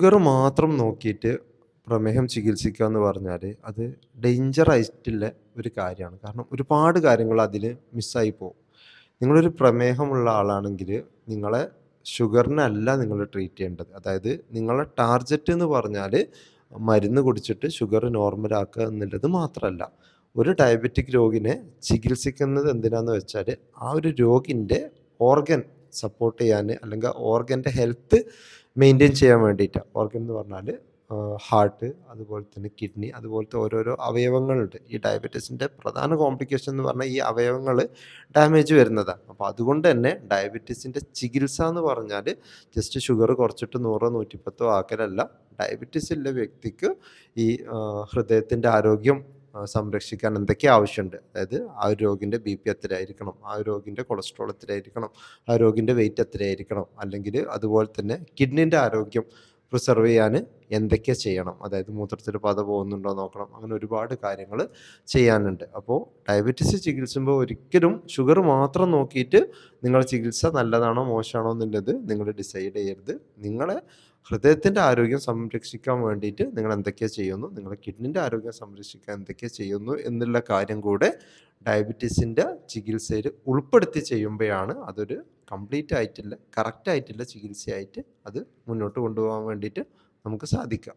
Sugar മാത്രം നോക്കിയിട്ട് പ്രമേഹം ചികിത്സിക്കുക എന്ന് പറഞ്ഞാൽ അത് ഡേഞ്ചർ ആയിട്ടുള്ള ഒരു കാര്യമാണ്. കാരണം ഒരുപാട് കാര്യങ്ങൾ അതിൽ മിസ്സായി പോകും. നിങ്ങളൊരു പ്രമേഹമുള്ള ആളാണെങ്കിൽ നിങ്ങളെ ഷുഗറിനല്ല നിങ്ങൾ ട്രീറ്റ് ചെയ്യേണ്ടത്. അതായത് നിങ്ങളെ ടാർഗറ്റ് എന്ന് പറഞ്ഞാൽ മരുന്ന് കുടിച്ചിട്ട് ഷുഗർ നോർമലാക്കുക എന്നുള്ളത് മാത്രമല്ല. ഒരു ഡയബറ്റിക് രോഗിനെ ചികിത്സിക്കുന്നത് എന്തിനാന്ന് വെച്ചാൽ ആ ഒരു രോഗിൻ്റെ ഓർഗൻ സപ്പോർട്ട് ചെയ്യാൻ, അല്ലെങ്കിൽ ഓർഗൻ്റെ ഹെൽത്ത് മെയിൻറ്റെയിൻ ചെയ്യാൻ വേണ്ടിയിട്ടാണ്. ഓർഗൻ എന്ന് പറഞ്ഞാൽ ഹാർട്ട്, അതുപോലെ തന്നെ കിഡ്നി, അതുപോലത്തെ ഓരോരോ അവയവങ്ങളുണ്ട്. ഈ ഡയബറ്റീസിൻ്റെ പ്രധാന കോംപ്ലിക്കേഷൻ എന്ന് പറഞ്ഞാൽ ഈ അവയവങ്ങൾ ഡാമേജ് വരുന്നതാണ്. അപ്പോൾ അതുകൊണ്ട് തന്നെ ഡയബറ്റീസിൻ്റെ ചികിത്സ എന്ന് പറഞ്ഞാൽ ജസ്റ്റ് ഷുഗർ കുറച്ചിട്ട് 100 110 ആക്കലല്ല. ഡയബറ്റീസ് ഉള്ള വ്യക്തിക്ക് ഈ ഹൃദയത്തിൻ്റെ ആരോഗ്യം സംരക്ഷിക്കാൻ എന്തൊക്കെ ആവശ്യമുണ്ട്, അതായത് ആ ഒരു രോഗിൻ്റെ ബി പി എത്രയായിരിക്കണം, ആ ഒരു രോഗിൻ്റെ കൊളസ്ട്രോൾ എത്രയായിരിക്കണം, ആ രോഗിൻ്റെ വെയിറ്റ് എത്രയായിരിക്കണം, അല്ലെങ്കിൽ അതുപോലെ തന്നെ കിഡ്നിൻ്റെ ആരോഗ്യം പ്രിസർവ് ചെയ്യാൻ എന്തൊക്കെ ചെയ്യണം, അതായത് മൂത്രത്തിൽ പത പോകുന്നുണ്ടോ നോക്കണം. അങ്ങനെ ഒരുപാട് കാര്യങ്ങൾ ചെയ്യാനുണ്ട്. അപ്പോൾ ഡയബറ്റീസ് ചികിത്സിക്കുമ്പോൾ ഒരിക്കലും ഷുഗർ മാത്രം നോക്കിയിട്ട് നിങ്ങൾ ചികിത്സ നല്ലതാണോ മോശമാണോ എന്നുള്ളത് നിങ്ങൾ ഡിസൈഡ് ചെയ്യരുത്. നിങ്ങളെ ഹൃദയത്തിൻ്റെ ആരോഗ്യം സംരക്ഷിക്കാൻ വേണ്ടിയിട്ട് നിങ്ങൾ എന്തൊക്കെ ചെയ്യുന്നു, നിങ്ങളുടെ കിഡ്നിൻ്റെ ആരോഗ്യം സംരക്ഷിക്കാൻ എന്തൊക്കെ ചെയ്യുന്നു എന്നുള്ള കാര്യം കൂടെ ഡയബറ്റീസിൻ്റെ ചികിത്സയിൽ ഉൾപ്പെടുത്തി ചെയ്യുമ്പോഴാണ് അതൊരു കംപ്ലീറ്റ് ആയിട്ടുള്ള കറക്റ്റ് ആയിട്ടുള്ള ചികിത്സയായിട്ട് അത് മുന്നോട്ട് കൊണ്ടുപോകാൻ വേണ്ടിയിട്ട് നമുക്ക് സാധിക്കാം.